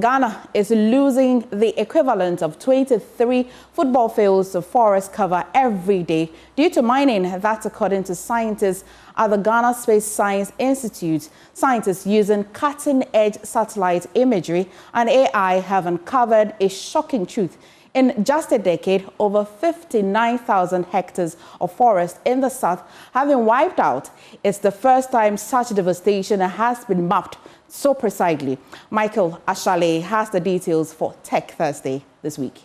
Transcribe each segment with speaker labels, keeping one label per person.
Speaker 1: Ghana is losing the equivalent of 23 football fields of forest cover every day due to mining. That's according to scientists at the Ghana Space Science Institute. Scientists using cutting-edge satellite imagery and AI have uncovered a shocking truth. In just a decade, over 59,000 hectares of forest in the south have been wiped out. It's the first time such devastation has been mapped so precisely. Michael Ashale has the details for Tech Thursday this week.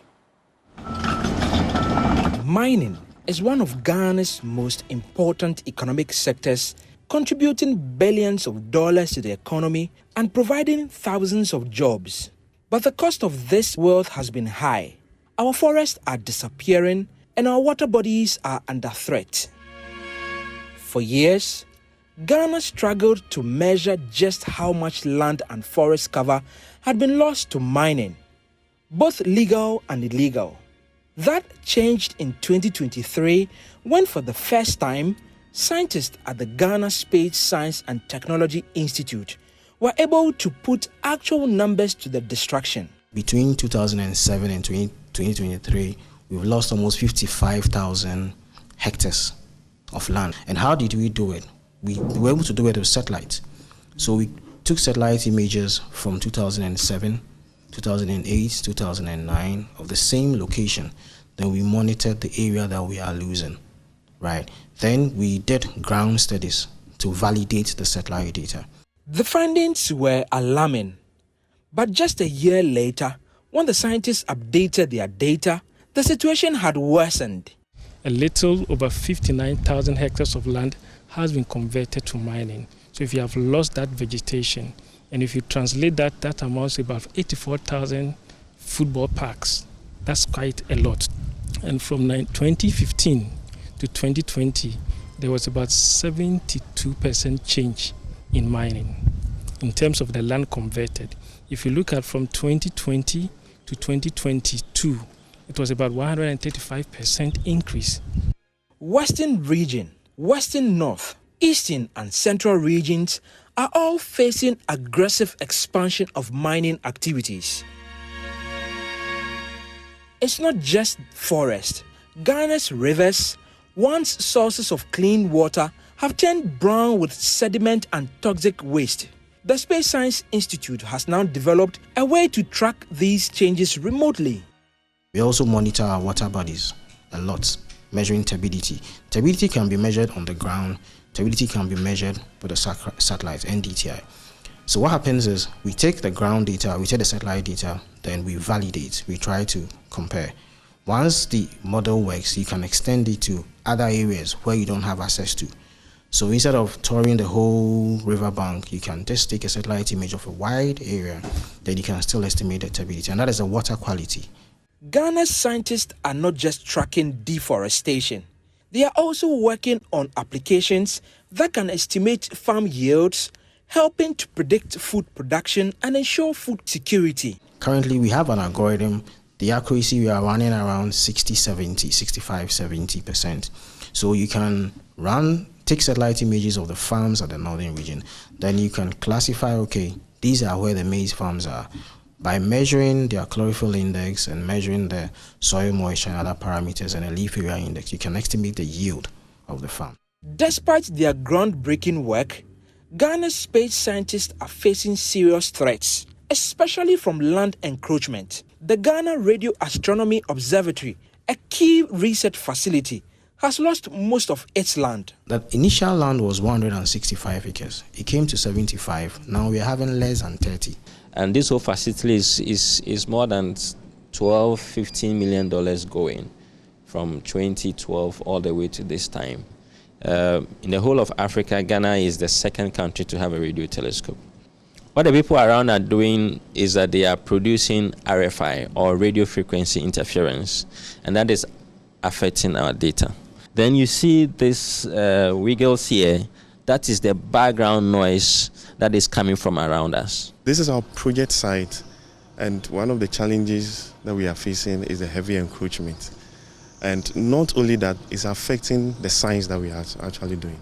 Speaker 2: Mining is one of Ghana's most important economic sectors, contributing billions of dollars to the economy and providing thousands of jobs. But the cost of this wealth has been high. Our forests are disappearing and our water bodies are under threat. For years, Ghana struggled to measure just how much land and forest cover had been lost to mining, both legal and illegal. That changed in 2023 when, for the first time, scientists at the Ghana Space Science and Technology Institute were able to put actual numbers to the destruction.
Speaker 3: Between 2007 and 2023, we've lost almost 55,000 hectares of land. And how did we do it? We were able to do it with satellites. So we took satellite images from 2007, 2008, 2009 of the same location. Then we monitored the area that we are losing, right? Then we did ground studies to validate the satellite data.
Speaker 2: The findings were alarming. But just a year later, when the scientists updated their data, the situation had worsened.
Speaker 4: A little over 59,000 hectares of land has been converted to mining. So if you have lost that vegetation, and if you translate that, that amounts to about 84,000 football parks. That's quite a lot. And from 2015 to 2020, there was about 72% change in mining in terms of the land converted. If you look at from 2020 to 2022, it was about 135% increase.
Speaker 2: Western region, Western North, Eastern and Central regions are all facing aggressive expansion of mining activities. It's not just forest. Ghana's rivers, once sources of clean water, have turned brown with sediment and toxic waste. The Space Science Institute has now developed a way to track these changes remotely.
Speaker 3: We also monitor our water bodies a lot, measuring turbidity. Turbidity can be measured on the ground. Turbidity can be measured with the satellite, NDTI. So what happens is we take the ground data, we take the satellite data, then we validate, we try to compare. Once the model works, you can extend it to other areas where you don't have access to. So instead of touring the whole riverbank, you can just take a satellite image of a wide area, then you can still estimate the turbidity, and that is the water quality.
Speaker 2: Ghana's scientists are not just tracking deforestation. They are also working on applications that can estimate farm yields, helping to predict food production and ensure food security.
Speaker 3: Currently, we have an algorithm. The accuracy we are running around 65-70%. So you can take satellite images of the farms at the northern region. Then you can classify, okay, these are where the maize farms are. By measuring their chlorophyll index and measuring the soil moisture and other parameters and a leaf area index, you can estimate the yield of the farm.
Speaker 2: Despite their groundbreaking work, Ghana's space scientists are facing serious threats, especially from land encroachment. The Ghana Radio Astronomy Observatory, a key research facility, has lost most of its land.
Speaker 3: The initial land was 165 acres. It came to 75. Now we are having less than 30.
Speaker 5: And this whole facility is more than $12-15 million going from 2012 all the way to this time. In the whole of Africa, Ghana is the second country to have a radio telescope. What the people around are doing is that they are producing RFI, or radio frequency interference, and that is affecting our data. Then you see this wiggles here. That is the background noise that is coming from around us.
Speaker 6: This is our project site, and one of the challenges that we are facing is the heavy encroachment. And not only that, it's affecting the science that we are actually doing.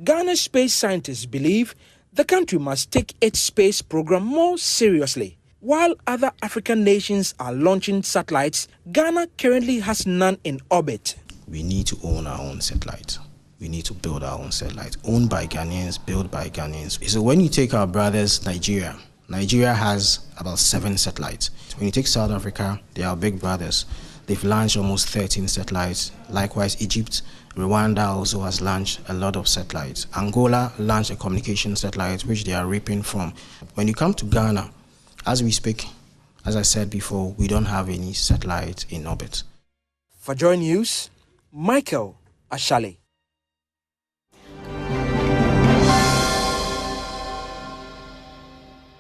Speaker 2: Ghana's space scientists believe the country must take its space program more seriously. While other African nations are launching satellites, Ghana currently has none in orbit.
Speaker 3: We need to own our own satellite. We need to build our own satellite, owned by Ghanaians, built by Ghanaians. So when you take our brothers, Nigeria has about 7 satellites. When you take South Africa, they are big brothers. They've launched almost 13 satellites. Likewise, Egypt, Rwanda also has launched a lot of satellites. Angola launched a communication satellite, which they are reaping from. When you come to Ghana, as we speak, as I said before, we don't have any satellite in orbit.
Speaker 2: For Joy News, Michael Ashale.